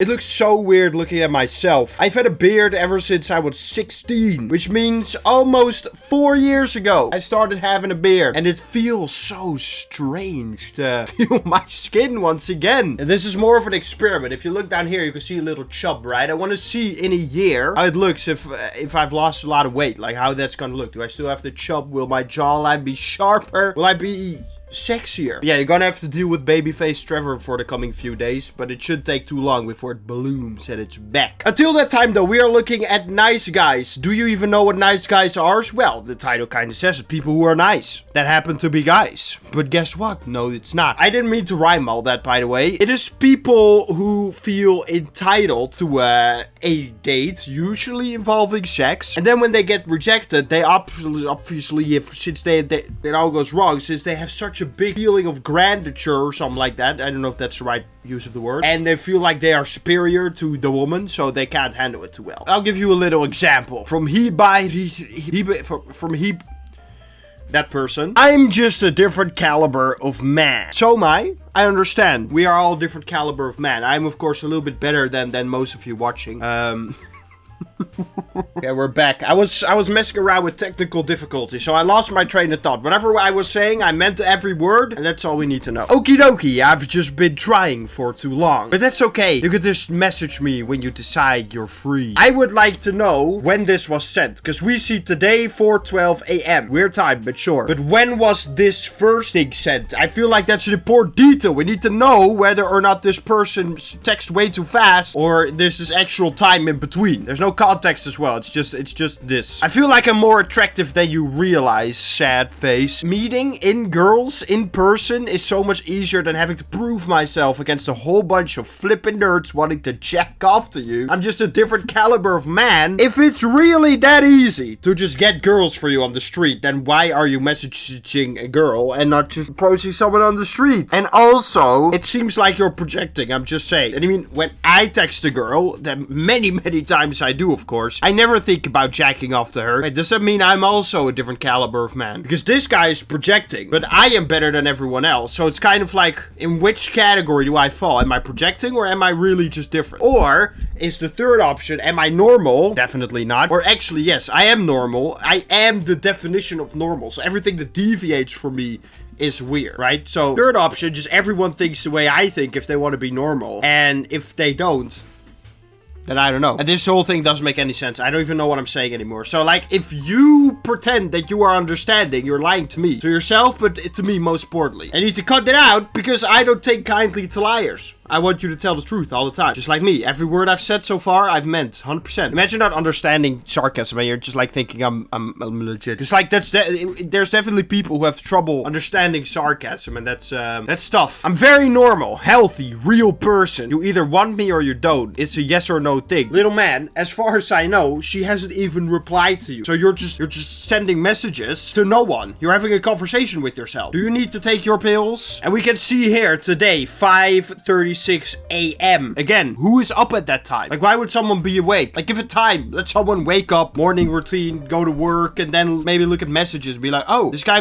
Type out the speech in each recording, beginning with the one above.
It looks so weird looking at myself. I've had a beard ever since I was 16, which means almost 4 years ago, I started having a beard. And it feels so strange to feel my skin once again. And this is more of an experiment. If you look down here, you can see a little chub, right? I want to see in a year how it looks if I've lost a lot of weight, like how that's gonna look. Do I still have the chub? Will my jawline be sharper? Will I be sexier? Yeah, you're gonna have to deal with babyface Trevor for the coming few days, but it should take too long before it blooms at its back. Until that time though, we are looking at nice guys. Do you even know what nice guys are? Well, the title kind of says it. People who are nice. That happen to be guys. But guess what? No, it's not. I didn't mean to rhyme all that, by the way. It is people who feel entitled to a date, usually involving sex. And then when they get rejected, they obviously, since it all goes wrong, since they have such a big feeling of grandeur or something like that. I don't know if that's the right use of the word. And they feel like they are superior to the woman, so they can't handle it too well. I'll give you a little example. That person. I'm just a different caliber of man. So am I. I understand. We are all different caliber of man. I'm of course a little bit better than most of you watching. Okay, we're back. I was messing around with technical difficulty, so I lost my train of thought. Whatever I was saying, I meant every word, and that's all we need to know. Okie dokie, I've just been trying for too long. But that's okay. You could just message me when you decide you're free. I would like to know when this was sent, because we see today 4:12 a.m. Weird time, but sure. But when was this first thing sent? I feel like that's an important detail. We need to know whether or not this person texts way too fast, or this is actual time in between. There's no context as well. It's just this. I feel like I'm more attractive than you realize, sad face. Meeting in girls in person is so much easier than having to prove myself against a whole bunch of flippin' nerds wanting to jack off to you. I'm just a different caliber of man. If it's really that easy to just get girls for you on the street, then why are you messaging a girl and not just approaching someone on the street? And also, it seems like you're projecting, I'm just saying. And I mean, when I text a girl, that many times I do, of course, I never think about jacking off to her. Wait, does that mean I'm also a different caliber of man? Because this guy is projecting, but I am better than everyone else. So it's kind of like, in which category do I fall? Am I projecting, or am I really just different? Or is the third option, am I normal? Definitely not. Or actually, yes, I am normal. I am the definition of normal. So everything that deviates from me is weird, right? So third option, just everyone thinks the way I think if they want to be normal. And if they don't, then I don't know. And this whole thing doesn't make any sense. I don't even know what I'm saying anymore. So, like, if you pretend that you are understanding, you're lying to me. To yourself, but to me most importantly. I need to cut that out because I don't take kindly to liars. I want you to tell the truth all the time. Just like me. Every word I've said so far, I've meant 100%. Imagine not understanding sarcasm and you're just like thinking I'm legit. Just like there's definitely people who have trouble understanding sarcasm, and that's tough. I'm very normal, healthy, real person. You either want me or you don't. It's a yes or no thing. Little man, as far as I know, she hasn't even replied to you. So you're just sending messages to no one. You're having a conversation with yourself. Do you need to take your pills? And we can see here today, 5:36 a.m. Again, who is up at that time? Like, why would someone be awake? Like, give it time. Let someone wake up, morning routine, go to work, and then maybe look at messages and be like, oh, this guy...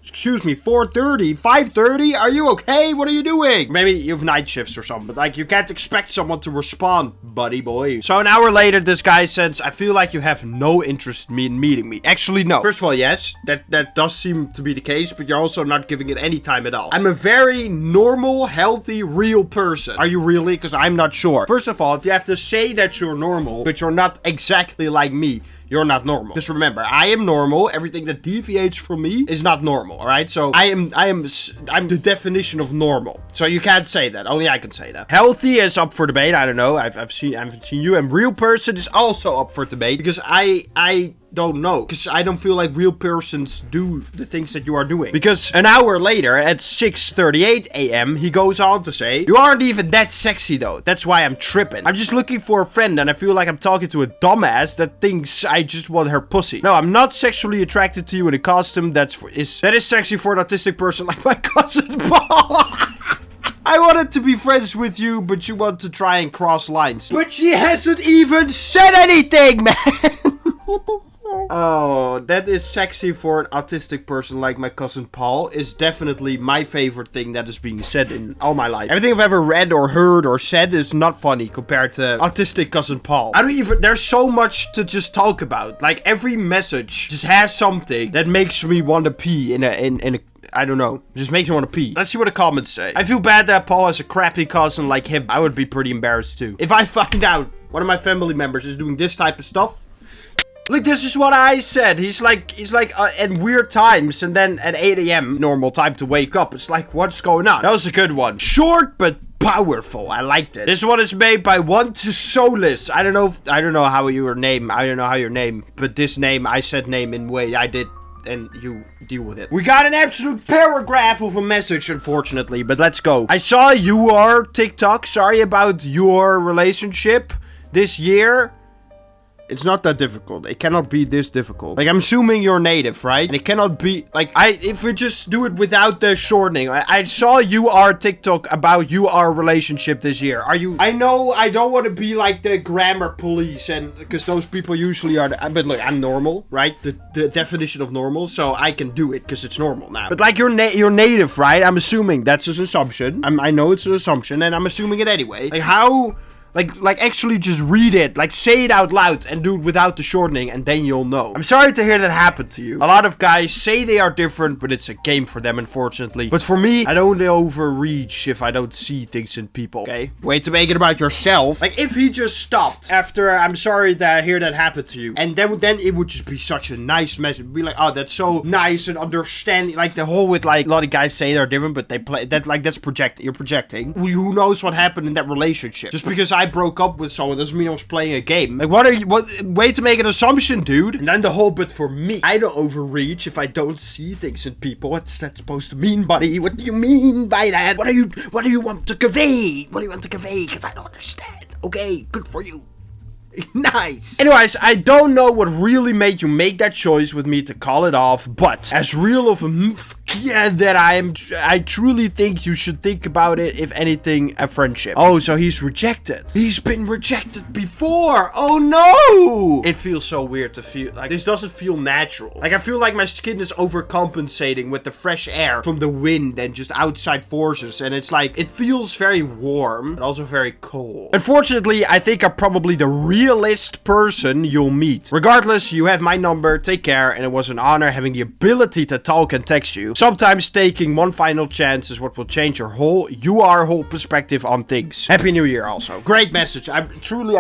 Excuse me, 4:30, 5:30? Are you okay? What are you doing? Maybe you have night shifts or something, but like you can't expect someone to respond, buddy boy. So an hour later, this guy says, I feel like you have no interest in meeting me. Actually, no. First of all, yes, that does seem to be the case, but you're also not giving it any time at all. I'm a very normal, healthy, real person. Are you really? Because I'm not sure. First of all, if you have to say that you're normal, but you're not exactly like me, you're not normal. Just remember, I am normal. Everything that deviates from me is not normal, all right? So I'm the definition of normal. So you can't say that. Only I can say that. Healthy is up for debate. I don't know. I haven't seen you. And real person is also up for debate because I don't know, because I don't feel like real persons do the things that you are doing. Because an hour later, at 6:38 a.m., he goes on to say, you aren't even that sexy though. That's why I'm tripping. I'm just looking for a friend and I feel like I'm talking to a dumbass that thinks I just want her pussy. No, I'm not sexually attracted to you in a costume that is sexy for an autistic person like my cousin Paul. I wanted to be friends with you, but you want to try and cross lines. But she hasn't even said anything, man. What the Oh, that is sexy for an autistic person like my cousin Paul is definitely my favorite thing that is being said in all my life. Everything I've ever read or heard or said is not funny compared to autistic cousin Paul. I don't even, there's so much to just talk about. Like every message just has something that makes me want to pee in a I don't know. Just makes me want to pee. Let's see what the comments say. I feel bad that Paul has a crappy cousin like him. I would be pretty embarrassed too. If I find out one of my family members is doing this type of stuff. Look, this is what I said. He's like at weird times and then at 8 a.m. normal time to wake up. It's like, what's going on? That was a good one. Short, but powerful. I liked it. This one is made by One to Soulless. I don't know how your name, but this name, I said name in way I did. And you deal with it. We got an absolute paragraph of a message, unfortunately, but let's go. I saw your TikTok. Sorry about your relationship this year. It's not that difficult. It cannot be this difficult. Like, I'm assuming you're native, right? And it cannot be, like, if we just do it without the shortening. I saw your TikTok about your relationship this year. Are you, I know I don't want to be like the grammar police, and, because those people usually are, but look, I'm normal, right? The definition of normal, so I can do it, because it's normal now. But like, you're native, right? I'm assuming that's an assumption. I know it's an assumption, and I'm assuming it anyway. Like, how... Like actually just read it, like say it out loud and do it without the shortening and then you'll know. I'm sorry to hear that happen to you. A lot of guys say they are different, but it's a game for them, unfortunately. But for me, I don't overreach if I don't see things in people, okay? Way to make it about yourself. Like if he just stopped after, I'm sorry to hear that happen to you. And then it would just be such a nice message. Be like, oh, that's so nice and understanding. Like the whole with like, a lot of guys say they're different, but they play, that like that's projecting. You're projecting. Who knows what happened in that relationship? Just because I broke up with someone doesn't mean I was playing a game. Like, way to make an assumption, dude. And then the whole, but for me, I don't overreach if I don't see things in people. What is that supposed to mean, buddy? What do you mean by that? What do you want to convey? What do you want to convey? Because I don't understand. Okay, good for you. Nice. Anyways, I don't know what really made you make that choice with me to call it off, but as real of a that I am, I truly think you should think about it, if anything, a friendship. Oh, so he's rejected. He's been rejected before. Oh no. It feels so weird to feel like this doesn't feel natural. Like I feel like my skin is overcompensating with the fresh air from the wind and just outside forces, and it's like, it feels very warm, but also very cold. Unfortunately, I think I'm probably the realist person you'll meet. Regardless, you have my number, take care, and it was an honor having the ability to talk and text you. Sometimes taking one final chance is what will change your whole perspective on things. Happy New Year also. Great message. I'm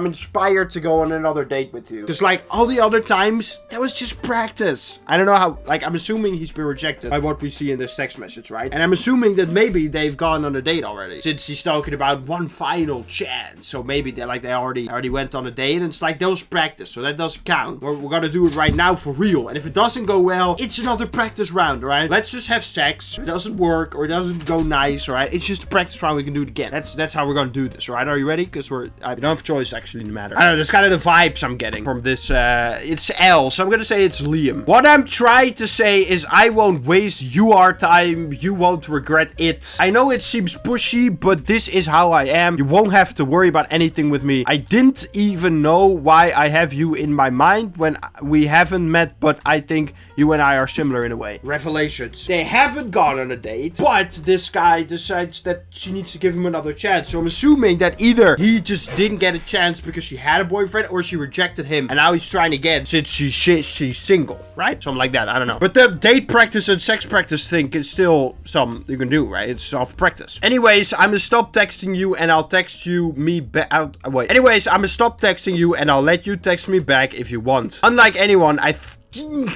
inspired to go on another date with you. Because like all the other times, that was just practice. I don't know how, like I'm assuming he's been rejected by what we see in this text message, right? And I'm assuming that maybe they've gone on a date already. Since he's talking about one final chance. So maybe they already went on a date, and it's like, that was practice. So that doesn't count. We're gonna do it right now for real. And if it doesn't go well, it's another practice round, right? Let's just have sex. If it doesn't work or it doesn't go nice, right? It's just a practice round. We can do it again. That's how we're gonna do this, right? Are you ready? Because I don't have a choice actually in the matter. I don't know. That's kind of the vibes I'm getting from this. It's L, so I'm gonna say it's Liam. What I'm trying to say is I won't waste your time. You won't regret it. I know it seems pushy, but this is how I am. You won't have to worry about anything with me. I didn't even know why I have you in my mind when we haven't met, but I think you and I are similar in a way. Revelations. They haven't gone on a date, but this guy decides that she needs to give him another chance. So I'm assuming that either he just didn't get a chance because she had a boyfriend, or she rejected him and now he's trying again since she's single, right? Something like that. I don't know. But the date practice and sex practice thing is still something you can do, right? It's off practice. Anyways, I'm gonna stop texting you and I'll text you Anyways, I'm gonna stop texting you and I'll let you text me back if you want. Unlike anyone, I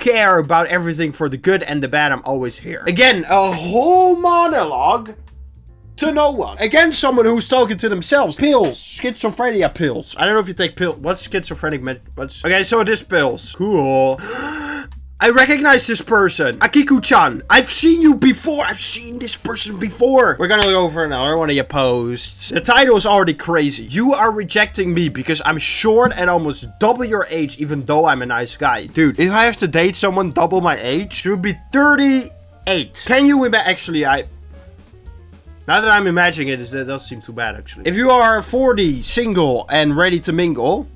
care about everything for the good and the bad. I'm always here. Again, a whole monologue to no one. Again, someone who's talking to themselves. Pills. Schizophrenia pills. I don't know if you take pills. What's schizophrenic? Okay, so it is pills. Cool. I recognize this person. Akiku-chan. I've seen you before. I've seen this person before. We're gonna go over another one of your posts. The title is already crazy. You are rejecting me because I'm short and almost double your age, even though I'm a nice guy. Dude, if I have to date someone double my age, it would be 38. Can you actually, now that I'm imagining it, that does seem too bad, actually. If you are 40, single, and ready to mingle,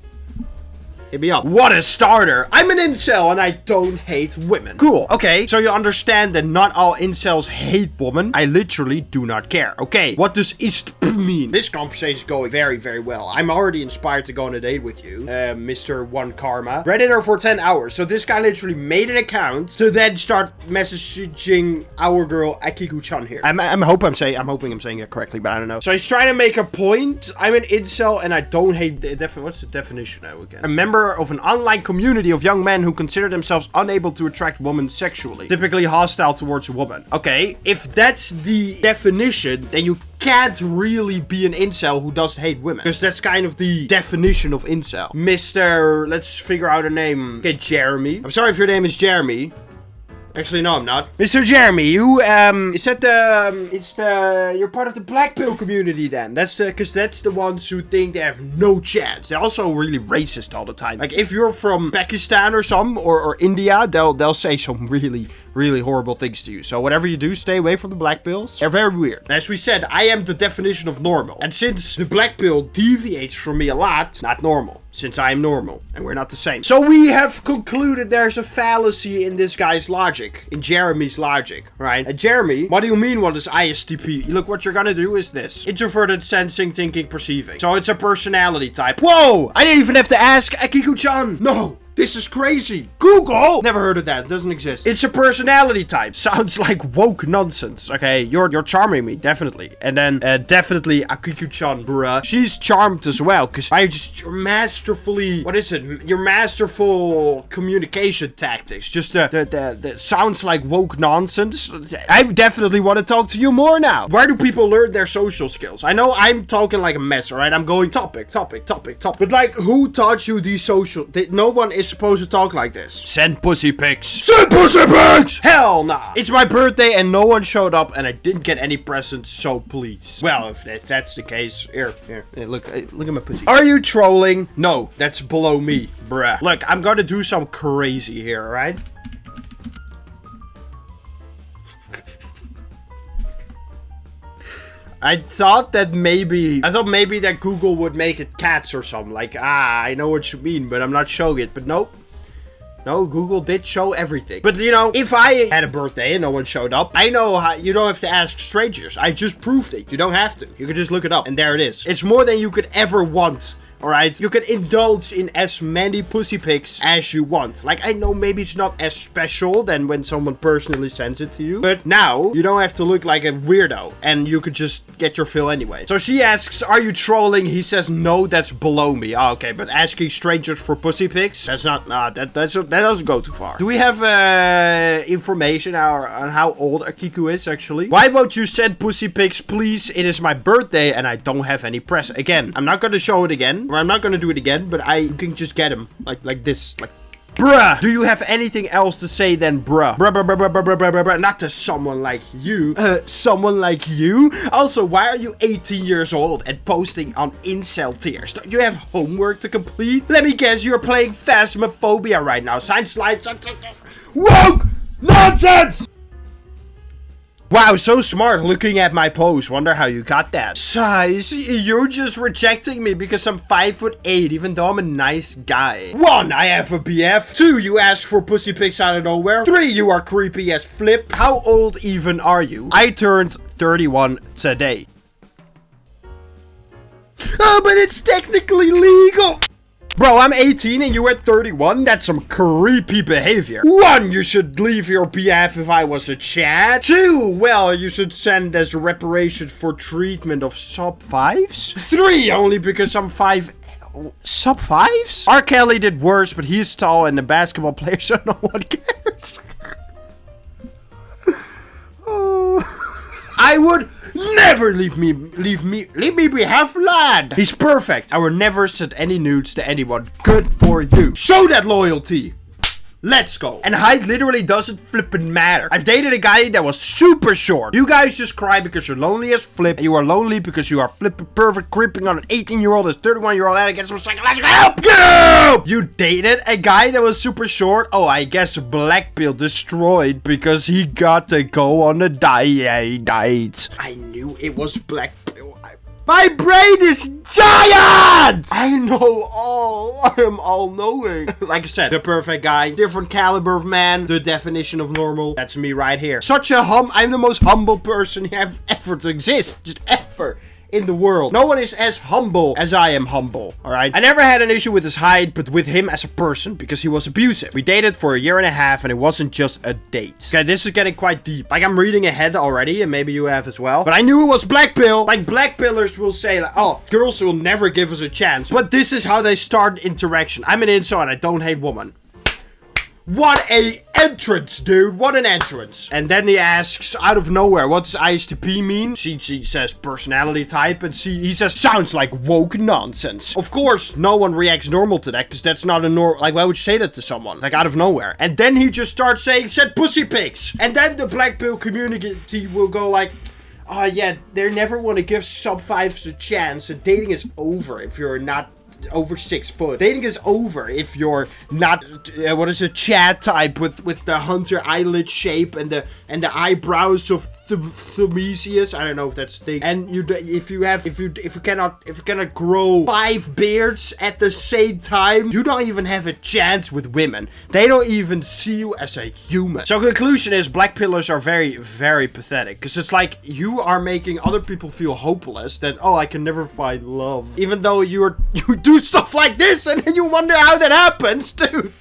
Hit me up. What a starter. I'm an incel and I don't hate women. Cool. Okay, so you understand that not all incels hate women. I literally do not care. Okay, what does ist mean? This conversation is going very, very well. I'm already inspired to go on a date with you, Mr. One Karma. Redditor for 10 hours. So this guy literally made an account to then start messaging our girl Akiku-chan here. I'm hoping I'm saying it correctly, but I don't know. So he's trying to make a point. I'm an incel and I don't hate. What's the definition now again? A member of an online community of young men who consider themselves unable to attract women sexually, typically hostile towards a woman. Okay, if that's the definition, then you can't really be an incel who doesn't hate women, because that's kind of the definition of incel. Mr. Let's figure out a name. Okay, Jeremy. I'm sorry if your name is Jeremy. Actually, no, I'm not. Mr. Jeremy, you, you're part of the black pill community then. Because that's the ones who think they have no chance. They're also really racist all the time. Like, if you're from Pakistan or or India, they'll say some really, really horrible things to you. So whatever you do, stay away from the black pills. They're very weird. And as we said, I am the definition of normal. And since the black pill deviates from me a lot, not normal. Since I am normal, and we're not the same. So we have concluded there's a fallacy in this guy's logic, in Jeremy's logic, right? And Jeremy, what do you mean what is ISTP? Look, what you're gonna do is this. Introverted, sensing, thinking, perceiving. So it's a personality type. Whoa! I didn't even have to ask Akiku-chan. No! This is crazy. Google! Never heard of that. It doesn't exist. It's a personality type. Sounds like woke nonsense. Okay, you're charming me, definitely. And then definitely Akiku-chan, bruh. She's charmed as well, because you're masterfully, what is it? Your masterful communication tactics. Just the sounds like woke nonsense. I definitely want to talk to you more now. Where do people learn their social skills? I know I'm talking like a mess, alright? I'm going topic. But like, who taught you these social? No one is supposed to talk like this. Send pussy pics. Send pussy pics! Hell nah. It's my birthday and no one showed up and I didn't get any presents, so please. Well, if that's the case, here, look at my pussy. Are you trolling? No, that's below me, bruh. Look, I'm gonna do some crazy here, alright? I thought maybe that Google would make it cats or something. Like, I know what you mean, but I'm not showing it. But nope. No, Google did show everything. But, you know, if I had a birthday and no one showed up, I know how you don't have to ask strangers. I just proved it. You don't have to. You can just look it up. And there it is. It's more than you could ever want. Alright, you can indulge in as many pussy pics as you want. Like, I know maybe it's not as special than when someone personally sends it to you. But now, you don't have to look like a weirdo. And you could just get your fill anyway. So she asks, are you trolling? He says, no, that's below me. Oh, okay, but asking strangers for pussy pics? That's not, that doesn't go too far. Do we have information on how old Akiku is, actually? Why won't you send pussy pics, please? It is my birthday and I don't have any press. Again, I'm not gonna show it again. Or I'm not gonna do it again, but you can just get him. Like this. Like, bruh! Do you have anything else to say than bruh? Bruh. Not to someone like you. Someone like you? Also, why are you 18 years old and posting on incel tiers? Don't you have homework to complete? Let me guess, you're playing Phasmophobia right now. Science slides. Woke! Nonsense! Wow, so smart looking at my pose. Wonder how you got that. Size, you're just rejecting me because I'm 5'8", even though I'm a nice guy. 1, I have a BF. 2, you ask for pussy pics out of nowhere. 3, you are creepy as flip. How old even are you? I turned 31 today. Oh, but it's technically legal. Bro, I'm 18 and you at 31? That's some creepy behavior. 1, you should leave your BF if I was a chat. 2, well, you should send as reparations for treatment of sub-5s. 3, only because I'm 5... Sub-5s? R. Kelly did worse, but he's tall and the basketball player, so no one cares. I would... never leave me be half lad. He's perfect. I will never send any nudes to anyone. Good for you. Show that loyalty. Let's go. And height literally doesn't flippin' matter. I've dated a guy that was super short. You guys just cry because you're lonely as flip. And you are lonely because you are flippin' perfect creeping on an 18-year-old as 31-year-old and gets some psychological help. Go! You dated a guy that was super short? Oh, I guess Blackpill destroyed because he got to go on a diet. I knew it was Blackpill. My brain is giant! I know all. I am all knowing. Like I said, the perfect guy, different caliber of man, the definition of normal. That's me right here. I'm the most humble person ever to exist. Just ever. In the world. No one is as humble as I am humble, alright? I never had an issue with his height, but with him as a person, because he was abusive. We dated for a year and a half, and it wasn't just a date. Okay, this is getting quite deep. Like, I'm reading ahead already, and maybe you have as well. But I knew it was black pill. Like, black pillers will say, like, oh, girls will never give us a chance. But this is how they start interaction. I'm an incel, and I don't hate women. What a entrance, dude. What an entrance. And then he asks, out of nowhere, what does ISTP mean? She says personality type, and he says, sounds like woke nonsense. Of course, no one reacts normal to that, because that's not a normal, like, why would you say that to someone? Like, out of nowhere. And then he just starts saying, said pussy pics. And then the black pill community will go like, oh yeah, they never want to give sub-5s a chance, and dating is over if you're not over 6 foot. Dating is over if you're not Chad type with the hunter eyelid shape and the eyebrows of Thumesius. I don't know if that's the thing. And if you cannot grow 5 beards at the same time, you don't even have a chance with women. They don't even see you as a human. So conclusion is, black pillars are very, very pathetic, because it's like you are making other people feel hopeless, that, oh, I can never find love, even though you do stuff like this, and then you wonder how that happens, dude.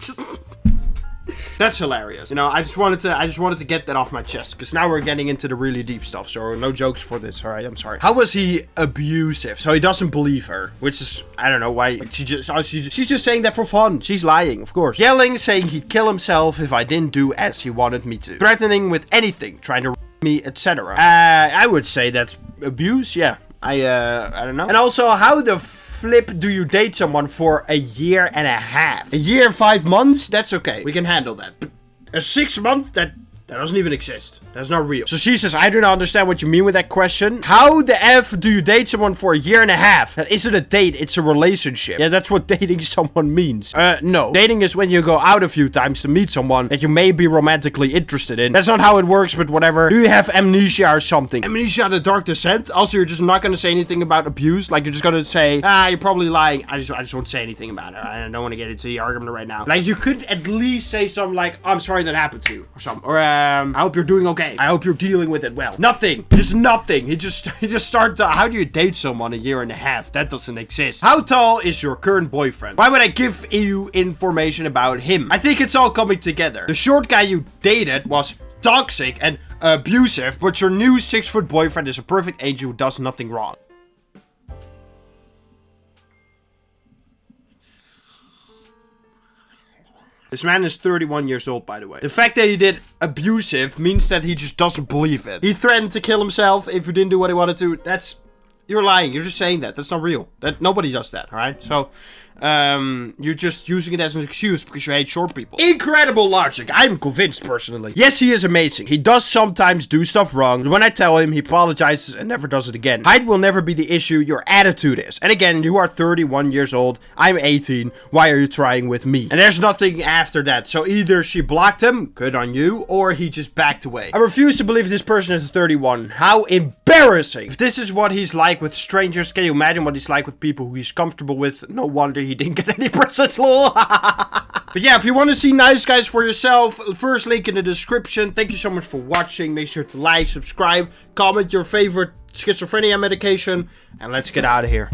That's hilarious. You know, I just wanted to get that off my chest, because now we're getting into the really deep stuff, so no jokes for this, alright? I'm sorry. How was he abusive? So he doesn't believe her, which is, I don't know why. She's just saying that for fun. She's lying, of course. Yelling, saying he'd kill himself if I didn't do as he wanted me to. Threatening with anything, trying to me, etc. I would say that's abuse, yeah. I don't know. And also, how the flip do you date someone for a year and a half? A year and 5 months? That's okay. We can handle that. But a 6 month? That doesn't even exist. That's not real. So she says, I do not understand what you mean with that question. How the F do you date someone for a year and a half? That isn't a date, it's a relationship. Yeah, that's what dating someone means. No. Dating is when you go out a few times to meet someone that you may be romantically interested in. That's not how it works, but whatever. Do you have amnesia or something? Amnesia, the dark descent? Also, you're just not gonna say anything about abuse. Like, you're just gonna say, you're probably lying. I just won't say anything about it. I don't want to get into the argument right now. Like, you could at least say something like, I'm sorry that happened to you, or something. Or, I hope you're doing okay. I hope you're dealing with it well. Nothing. Just nothing. He just started to, how do you date someone a year and a half? That doesn't exist. How tall is your current boyfriend? Why would I give you information about him? I think it's all coming together. The short guy you dated was toxic and abusive, but your new 6-foot boyfriend is a perfect angel who does nothing wrong. This man is 31 years old, by the way. The fact that he did abusive means that he just doesn't believe it. He threatened to kill himself if you didn't do what he wanted to. You're lying. You're just saying that. That's not real. Nobody does that, alright? So, you're just using it as an excuse because you hate short people. Incredible logic. I'm convinced, personally. Yes, he is amazing. He does sometimes do stuff wrong, but when I tell him, he apologizes and never does it again. Height will never be the issue. Your attitude is. And again, you are 31 years old. I'm 18. Why are you trying with me? And there's nothing after that. So either she blocked him, good on you, or he just backed away. I refuse to believe this person is 31. How embarrassing. If this is what he's like with strangers, can you imagine what he's like with people who he's comfortable with? No wonder he didn't get any presents, lol. But yeah, if you want to see Nice Guys for yourself, first link in the description. Thank you so much for watching. Make sure to like, subscribe, comment your favorite schizophrenia medication, and let's get out of here.